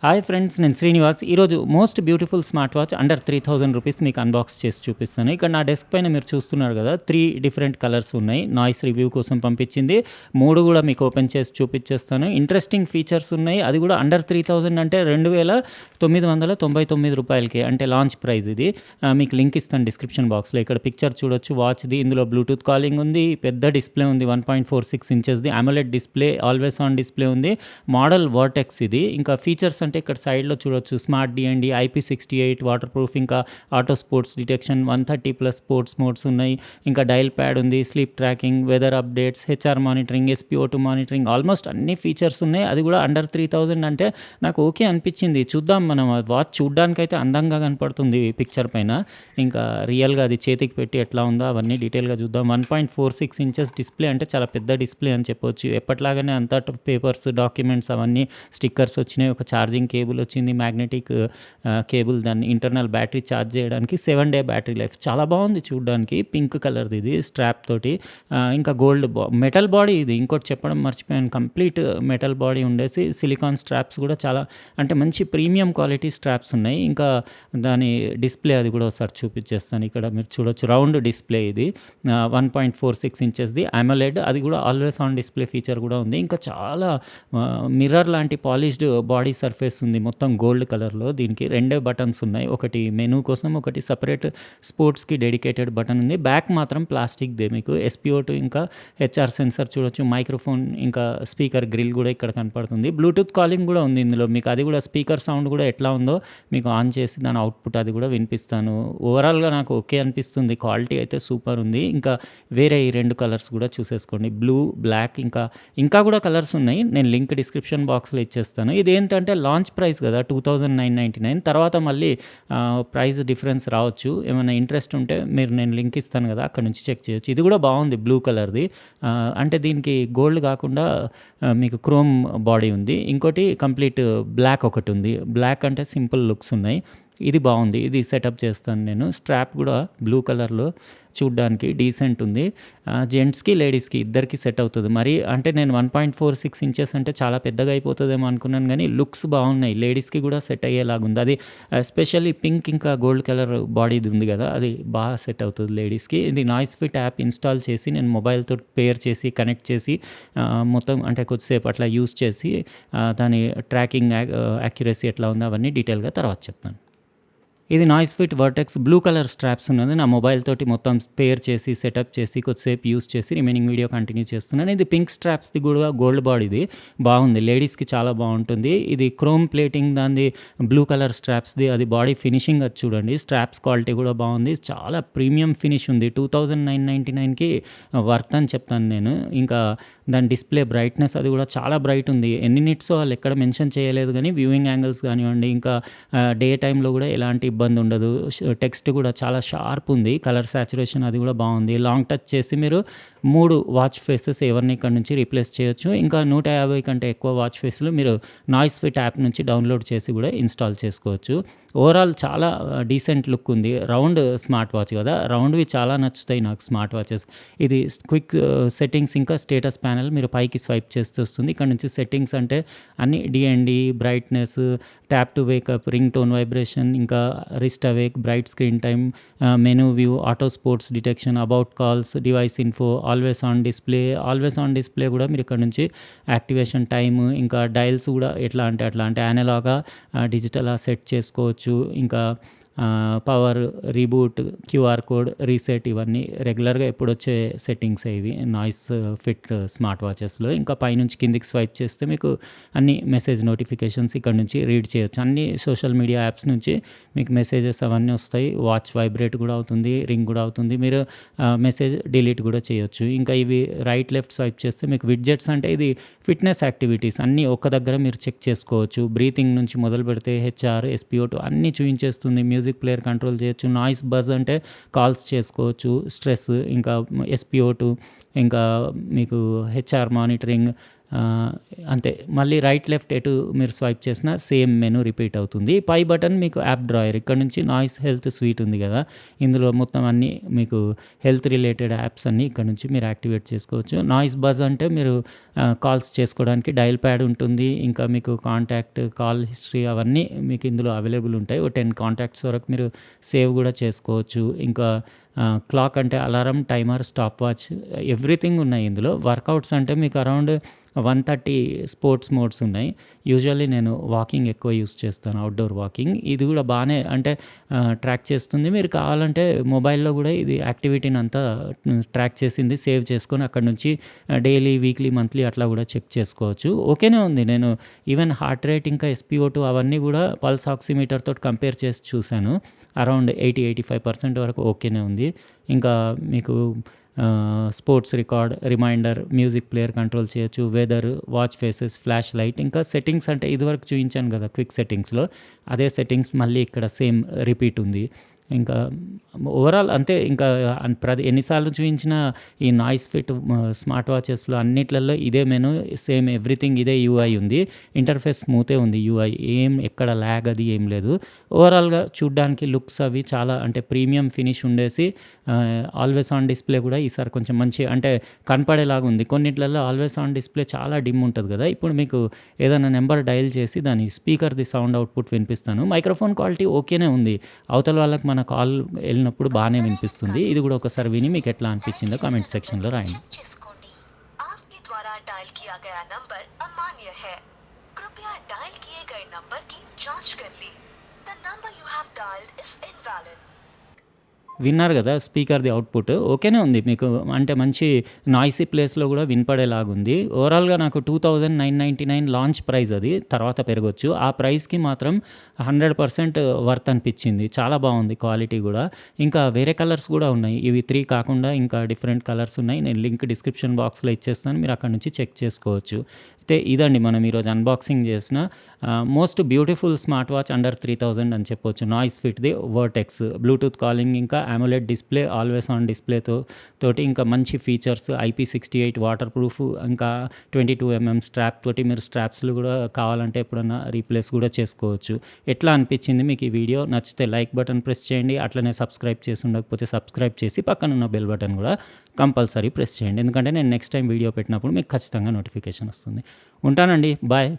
Hi friends, నేను శ్రీనివాస్. ఈరోజు most beautiful smart watch under 3000 rupees మీకు అన్బాక్స్ చేసి చూపిస్తాను. ఇక్కడ నా డెస్క్ పైన మీరు చూస్తున్నారు కదా, 3 డిఫరెంట్ కలర్స్ ఉన్నాయి. నాయిస్ రివ్యూ కోసం పంపించింది. 3 కూడా మీకు ఓపెన్ చేసి చూపించేస్తాను. ఇంట్రెస్టింగ్ ఫీచర్స్ ఉన్నాయి. అది కూడా అండర్ 3000 అంటే 2999 రూపాయలకి, అంటే లాంచ్ ప్రైస్ ఇది. మీకు లింక్ ఇస్తాను డిస్క్రిప్షన్ బాక్స్లో. ఇక్కడ పిక్చర్ చూడొచ్చు వాచ్ది. ఇందులో బ్లూటూత్ కాలింగ్ ఉంది, పెద్ద డిస్ప్లే ఉంది, 1.46 ఇంచెస్ది AMOLED display, always on display ఉంది. మోడల్ వర్టెక్స్ ఇది. ఇంకా ఫీచర్స్ అంటే ఇక్కడ సైడ్లో చూడొచ్చు smart DND, IP68, waterproof, ఇంకా auto sports detection, 130+ sports modes ఉన్నాయి. ఇంకా డైల్ ప్యాడ్ ఉంది, sleep tracking, weather updates, HR monitoring, SpO2 monitoring, almost అన్ని ఫీచర్స్ ఉన్నాయి. అది కూడా అండర్ 3000 అంటే నాకు ఓకే అనిపించింది. చూద్దాం, మనం వాచ్ చూడ్డానికైతే అందంగా కనపడుతుంది పిక్చర్ పైన. ఇంకా రియల్గా అది చేతికి పెట్టి ఎట్లా ఉందో అవన్నీ డీటెయిల్గా చూద్దాం. 1.46 ఇంచెస్ డిస్ప్లే అంటే చాలా పెద్ద డిస్ప్లే అని చెప్పొచ్చు. ఎప్పట్లాగానే అంతా పేపర్స్, డాక్యుమెంట్స్ అవన్నీ స్టిక్కర్స్ వచ్చినాయి. ఒక ఛార్జింగ్ కేబుల్ వచ్చింది, మ్యాగ్నెటిక్ కేబుల్. దాన్ని ఇంటర్నల్ బ్యాటరీ ఛార్జ్ చేయడానికి, 7 డే బ్యాటరీ లైఫ్. చాలా బాగుంది చూడడానికి. పింక్ కలర్ది ఇది, స్ట్రాప్ తోటి. ఇంకా గోల్డ్ మెటల్ బాడీ ఇది. ఇంకోటి చెప్పడం మర్చిపోయాను, కంప్లీట్ మెటల్ బాడీ ఉండేసి సిలికాన్ స్ట్రాప్స్ కూడా చాలా అంటే మంచి ప్రీమియం క్వాలిటీ స్ట్రాప్స్ ఉన్నాయి. ఇంకా దాని డిస్ప్లే అది కూడా ఒకసారి చూపించేస్తాను. ఇక్కడ మీరు చూడొచ్చు, రౌండ్ డిస్ప్లే ఇది. 1.46 ఇంచెస్ది AMOLED. అది కూడా ఆల్వేస్ ఆన్ డిస్ప్లే ఫీచర్ కూడా ఉంది. ఇంకా చాలా మిర్రర్ లాంటి పాలిష్డ్ బాడీ సర్ఫేస్ ఉంది, మొత్తం గోల్డ్ కలర్లో. దీనికి 2 బటన్స్ ఉన్నాయి, ఒకటి మెనూ కోసం, ఒకటి సపరేట్ స్పోర్ట్స్కి డెడికేటెడ్ బటన్ ఉంది. బ్యాక్ మాత్రం ప్లాస్టిక్దే. మీకు SpO2 ఇంకా HR సెన్సర్ చూడొచ్చు, మైక్రోఫోన్, ఇంకా స్పీకర్ గ్రిల్ కూడా ఇక్కడ కనపడుతుంది. బ్లూటూత్ కాలింగ్ కూడా ఉంది ఇందులో. మీకు అది కూడా స్పీకర్ సౌండ్ కూడా ఎట్లా ఉందో మీకు ఆన్ చేసి దాని అవుట్పుట్ అది కూడా వినిపిస్తాను. ఓవరాల్గా నాకు ఓకే అనిపిస్తుంది. క్వాలిటీ అయితే సూపర్ ఉంది. ఇంకా వేరే ఈ 2 కలర్స్ కూడా చూసేసుకోండి, బ్లూ, బ్లాక్. ఇంకా కూడా కలర్స్ ఉన్నాయి. నేను లింక్ డిస్క్రిప్షన్ బాక్స్లో ఇచ్చేస్తాను. ఇది ఏంటంటే లాంచ్ ప్రైస్ కదా, 2999. తర్వాత మళ్ళీ ప్రైస్ డిఫరెన్స్ రావచ్చు. ఏమైనా ఇంట్రెస్ట్ ఉంటే నేను లింక్ ఇస్తాను కదా, అక్కడ నుంచి చెక్ చేయొచ్చు. ఇది కూడా బాగుంది, బ్లూ కలర్ది. అంటే దీనికి గోల్డ్ కాకుండా మీకు క్రోమ్ బాడీ ఉంది. ఇంకోటి కంప్లీట్ బ్లాక్ ఒకటి ఉంది. బ్లాక్ అంటే సింపుల్ లుక్స్ ఉన్నాయి. ఇది బాగుంది. ఇది సెటప్ చేస్తాను నేను. స్ట్రాప్ కూడా బ్లూ కలర్లో చూడ్డానికి డీసెంట్ ఉంది. జెంట్స్కి, లేడీస్కి ఇద్దరికి సెట్ అవుతుంది. మరి అంటే నేను 1.46 ఇంచెస్ అంటే చాలా పెద్దగా అయిపోతుందేమో అనుకున్నాను, కానీ లుక్స్ బాగున్నాయి. లేడీస్కి కూడా సెట్ అయ్యేలాగుంది. అది ఎస్పెషల్లీ పింక్ ఇంకా గోల్డ్ కలర్ బాడీది ఉంది కదా, అది బాగా సెట్ అవుతుంది లేడీస్కి. ఇది నాయిస్ ఫిట్ యాప్ ఇన్స్టాల్ చేసి నేను మొబైల్తో పేర్ చేసి కనెక్ట్ చేసి మొత్తం అంటే కొద్దిసేపు అట్లా యూస్ చేసి దాని ట్రాకింగ్ యాక్యురసీ ఎట్లా ఉందో అవన్నీ డీటెయిల్గా తర్వాత చెప్తాను. ఇది noise fit vertex blue colour straps ఉన్నది. నా మొబైల్ తోటి మొత్తం స్పేర్ చేసి సెటప్ చేసి కొద్దిసేపు యూస్ చేసి రిమైనింగ్ వీడియో కంటిన్యూ చేస్తున్నాను. ఇది పింక్ స్ట్రాప్స్ది కూడా గోల్డ్ బాడీది బాగుంది. లేడీస్కి చాలా బాగుంటుంది. ఇది క్రోమ్ ప్లేటింగ్ దాన్ని, బ్లూ కలర్ స్ట్రాప్స్ది. అది బాడీ ఫినిషింగ్ అది చూడండి. స్ట్రాప్స్ క్వాలిటీ కూడా బాగుంది. చాలా ప్రీమియం ఫినిష్ ఉంది. 2999కి వర్త్ అని చెప్తాను నేను. ఇంకా దాని డిస్ప్లే బ్రైట్నెస్ అది కూడా చాలా బ్రైట్ ఉంది. ఎన్ని నిట్స్ వాళ్ళు ఎక్కడ మెన్షన్ చేయలేదు, కానీ వ్యూయింగ్ యాంగిల్స్ కానివ్వండి, ఇంకా డే టైంలో కూడా ఎలాంటి ఇబ్బంది ఉండదు. టెక్స్ట్ కూడా చాలా షార్ప్ ఉంది. కలర్ సాచురేషన్ అది కూడా బాగుంది. లాంగ్ టచ్ చేసి మీరు 3 వాచ్ ఫేసెస్ ఎవరిని ఇక్కడ నుంచి రీప్లేస్ చేయొచ్చు. ఇంకా 150 కంటే ఎక్కువ వాచ్ ఫేస్లు మీరు నాయిస్ ఫిట్ యాప్ నుంచి డౌన్లోడ్ చేసి కూడా ఇన్స్టాల్ చేసుకోవచ్చు. ఓవరాల్ చాలా డీసెంట్ లుక్ ఉంది. రౌండ్ స్మార్ట్ వాచ్ కదా, రౌండ్వి చాలా నచ్చుతాయి నాకు స్మార్ట్ వాచెస్. ఇది క్విక్ సెట్టింగ్స్, ఇంకా స్టేటస్ ప్యానెల్ మీరు పైకి స్వైప్ చేస్తూ వస్తుంది. ఇక్కడ నుంచి సెట్టింగ్స్ అంటే అన్ని DND, brightness, tap to wake up, ring tone vibration, ఇంకా wrist awake, bright screen time, menu view, auto sports detection, about calls, device info, always on display కూడా మీరు ఇక్కడ నుంచి యాక్టివేషన్ టైమ్, ఇంకా డైల్స్ కూడా ఎట్లా అంటే యానలాగా డిజిటల్గా సెట్ చేసుకోవచ్చు. ఇంకా power, reboot, QR code, reset, ఇవన్నీ రెగ్యులర్గా ఎప్పుడు వచ్చే సెట్టింగ్స్ ఇవి నాయిస్ ఫిట్ స్మార్ట్ వాచెస్లో. ఇంకా పైనుంచి కిందికి స్వైప్ చేస్తే మీకు అన్ని మెసేజ్ నోటిఫికేషన్స్ ఇక్కడ నుంచి రీడ్ చేయొచ్చు. అన్ని సోషల్ మీడియా యాప్స్ నుంచి మీకు మెసేజెస్ అవన్నీ వస్తాయి. వాచ్ వైబ్రేట్ కూడా అవుతుంది, రింగ్ కూడా అవుతుంది. మీరు మెసేజ్ డిలీట్ కూడా చేయొచ్చు. ఇంకా ఇవి రైట్ లెఫ్ట్ స్వైప్ చేస్తే మీకు విడ్జెట్స్ అంటే ఇది ఫిట్నెస్ యాక్టివిటీస్ అన్నీ ఒక్క దగ్గర మీరు చెక్ చేసుకోవచ్చు. బ్రీతింగ్ నుంచి మొదలు పెడితే HR, SpO2 అన్నీ చూపించేస్తుంది. మ్యూజిక్ ప్లేయర్ కంట్రోల్ చేయొచ్చు. నాయిస్ బజ్ అంటే కాల్స్ చేసుకోవచ్చు. స్ట్రెస్, ఇంకా SpO2, ఇంకా మీకు HR మానిటరింగ్, ఆహ్, అంతే. మళ్ళీ రైట్, లెఫ్ట్ ఎటు మీరు స్వైప్ చేసినా సేమ్ మెనూ రిపీట్ అవుతుంది. పై బటన్ మీకు యాప్ డ్రాయర్. ఇక్కడ నుంచి నాయిస్ హెల్త్ స్వీట్ ఉంది గదా! ఇందులో మొత్తం అన్నీ మీకు హెల్త్ రిలేటెడ్ యాప్స్ అన్నీ ఇక్కడ నుంచి మీరు యాక్టివేట్ చేసుకోవచ్చు. నాయిస్ బజ్ అంటే మీరు కాల్స్ చేసుకోవడానికి డయల్ ప్యాడ్ ఉంటుంది. ఇంకా మీకు కాంటాక్ట్, కాల్ హిస్టరీ అవన్నీ మీకు ఇందులో అవైలబుల్ ఉంటాయి. ఓ 10 కాంటాక్ట్స్ వరకు మీరు సేవ్ గూడా చేసుకోవచ్చు. ఇంకా క్లాక్ అంటే alarm, timer, stop watch everything ఉన్నాయి ఇందులో. వర్కౌట్స్ అంటే మీకు అరౌండ్ 130 స్పోర్ట్స్ మోడ్స్ ఉన్నాయి. యూజువల్లీ నేను వాకింగ్ ఎక్కువ యూజ్ చేస్తాను, అవుట్‌డోర్ వాకింగ్. ఇది గూడా బానే అంటే ట్రాక్ చేస్తుంది. మీరు కావాలంటే మొబైల్‌లో గూడా ఇది యాక్టివిటీని అంతా ట్రాక్ చేసింది సేవ్ చేసుకొని అక్కడి నుంచి డైలీ, వీక్లీ, మంత్లీ అట్లా గూడా చెక్ చేసుకోవచ్చు. ఓకేనే ఉంది. నేను ఈవెన్ హార్ట్ రేట్ ఇంకా ఎస్‌పిఓ2 అవన్నీ గూడా పల్స్ ఆక్సిమీటర్ తోటి కంపేర్ చేసి చూసాను. అరౌండ్ 85% వరకు ఓకేనే ఉంది. ఇంకా మీకు sports record, reminder, music player control చేయొచ్చు. Weather, watch faces, flash light, ఇంకా సెట్టింగ్స్ అంటే ఇదివరకు చూయించాను గదా! క్విక్ సెట్టింగ్స్‌లో. అదే సెట్టింగ్స్ మళ్ళీ ఇక్కడ సేమ్ రిపీట్ ఉంది. ఇంకా ఓవరాల్ అంతే. ఇంకా ఎన్ని సార్లు చూయించినా ఈ నాయిస్ ఫిట్ స్మార్ట్ వాచెస్‌లో అన్నిట్లల్లో ఇదే మెనూ, సేమ్ ఎవ్రీథింగ్ ఇదే యూఐ ఉంది. ఇంటర్ఫేస్ స్మూతే ఉంది యూఐ. ఎక్కడ ల్యాగ్ అది ఏం లేదు. ఓవరాల్‌గా చూడ్డానికి లుక్స్ అవి చాలా అంటే ప్రీమియం ఫినిష్ ఉండేసి ఆల్వేస్ ఆన్ డిస్‌ప్లే గూడా ఈసారి కొంచెం మంచి అంటే కనపడేలాగా ఉంది. కొన్నిట్లల్లో ఆల్వేస్ ఆన్ డిస్‌ప్లే చాలా డిమ్ ఉంటది గదా! ఇప్పుడు మీకు ఏదైనా నంబర్ డయల్ చేసి దాని స్పీకర్‌ది సౌండ్ అవుట్‌పుట్ వినిపిస్తాను. మైక్రోఫోన్ క్వాలిటీ ఓకేనే ఉంది. అవతల వాళ్ళకి మన కాల్ ఎళ్ళినప్పుడు బానే వినిపిస్తుంది. ఇది గూడా ఒకసారి విని మీకు ఎట్లా అనిపించిందో కామెంట్ సెక్షన్‌లో రాయండి. చెక్ చేసుకోండి. आपके द्वारा डायल किया गया नंबर अमान्य है. कृपया डायल किए गए नंबर की जांच कर लें. The number you have dialed is invalid. విన్నారు గదా! స్పీకర్‌ది అవుట్‌పుట్ ఓకేనే ఉంది. మీకు అంటే మంచి నాయిసీ ప్లేస్‌లో గూడా వినపడేలాగుంది. ఓవరాల్‌గా నాకు 2999 లాంచ్ ప్రైస్ అది. తర్వాత పెరగొచ్చు. ఆ ప్రైస్‌కి మాత్రం 100% వర్త్ అనిపిచ్చింది. చాలా బావుంది క్వాలిటీ గూడా. ఇంకా వేరే కలర్స్ గూడా ఉన్నాయి. ఇవి 3 కాకుండా ఇంకా డిఫరెంట్ కలర్స్ ఉన్నాయి. నేను లింక్ డిస్క్రిప్షన్ బాక్స్‌లో ఇచ్చేస్తాను. మీరు అక్కడి నుంచి చెక్ చేసుకోవచ్చు. అయితే ఇదండి మనం ఈరోజు అన్బాక్సింగ్ చేసిన most beautiful smart watch under 3000 అని చెప్పొచ్చు. నాయిస్ ఫిట్‌ది వర్టెక్స్. బ్లూటూత్ కాలింగ్, ఇంకా అమోలెడ్ డిస్‌ప్లే, ఆల్వేస్ ఆన్ డిస్‌ప్లేతో తోటి ఇంకా మంచి ఫీచర్స్, IP68 వాటర్ ప్రూఫ్, ఇంకా 22 స్ట్రాప్ తోటి మీరు స్ట్రాప్స్‌లు గూడా కావాలంటే ఎప్పుడన్నా రీప్లేస్ గూడా చేసుకోవచ్చు. ఎట్లా అనిపించింది మీకు ఈ వీడియో? నచ్చితే లైక్ బటన్ ప్రెస్ చేయండి. అట్లనే సబ్స్క్రైబ్ చేసి ఉండకపోతే సబ్స్క్రైబ్ చేసి పక్కనున్న బెల్ బటన్ గూడా కంపల్సరీ ప్రెస్ చేయండి. ఎందుకంటే నేను నెక్స్ట్ టైం వీడియో పెట్టినప్పుడు మీకు ఖచ్చితంగా నోటిఫికేషన్ వస్తుంది. ఉంటానండి. బాయ్.